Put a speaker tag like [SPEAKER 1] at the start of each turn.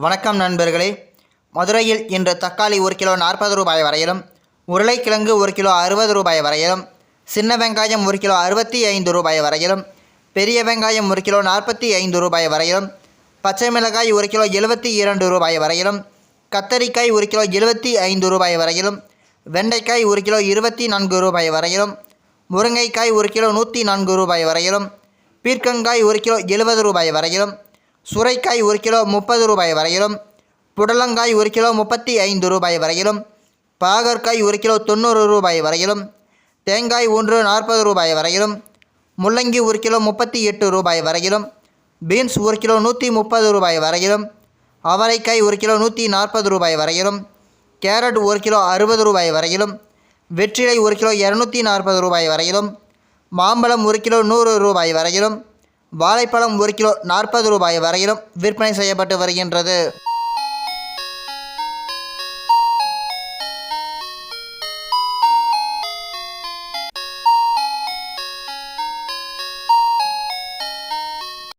[SPEAKER 1] வணக்கம் நண்பர்களே. மதுரையில் இன்று தக்காளி 1 கிலோ 40 ரூபாய் வரையிலும், உருளைக்கிழங்கு 1 கிலோ 60 ரூபாய் வரையிலும், சின்ன வெங்காயம் 1 கிலோ 65 ரூபாய் வரையிலும், பெரிய வெங்காயம் 1 கிலோ 45 ரூபாய் வரையிலும், பச்சை மிளகாய் 1 கிலோ 72 ரூபாய் வரையிலும், கத்தரிக்காய் 1 கிலோ 75 ரூபாய் வரையிலும், வெண்டைக்காய் 1 கிலோ 24 ரூபாய் வரையிலும், முருங்கைக்காய் 1 கிலோ 104 ரூபாய் வரையிலும், பீர்க்கங்காய் 1 கிலோ 70 ரூபாய் வரையிலும், சுரைக்காய் 1 கிலோ 30 ரூபாய் வரையிலும், புடலங்காய் 1 கிலோ 35 ரூபாய் வரையிலும், பாகற்காய் 1 கிலோ 90 ரூபாய் வரையிலும், தேங்காய் 1 40 ரூபாய் வரையிலும், முள்ளங்கி 1 கிலோ 38 ரூபாய் வரையிலும், பீன்ஸ் 1 கிலோ 130 ரூபாய் வரையிலும், அவரைக்காய் 1 கிலோ 140 ரூபாய் வரையிலும், கேரட் 1 கிலோ 60 ரூபாய் வரையிலும், வெற்றிலை 1 கிலோ 240 ரூபாய் வரையிலும், மாம்பழம் 1 கிலோ 100 ரூபாய் வரையிலும், வாழைப்பழம் 1 கிலோ 40 ரூபாய் வரையிலும் விற்பனை செய்யப்பட்டு வருகின்றது.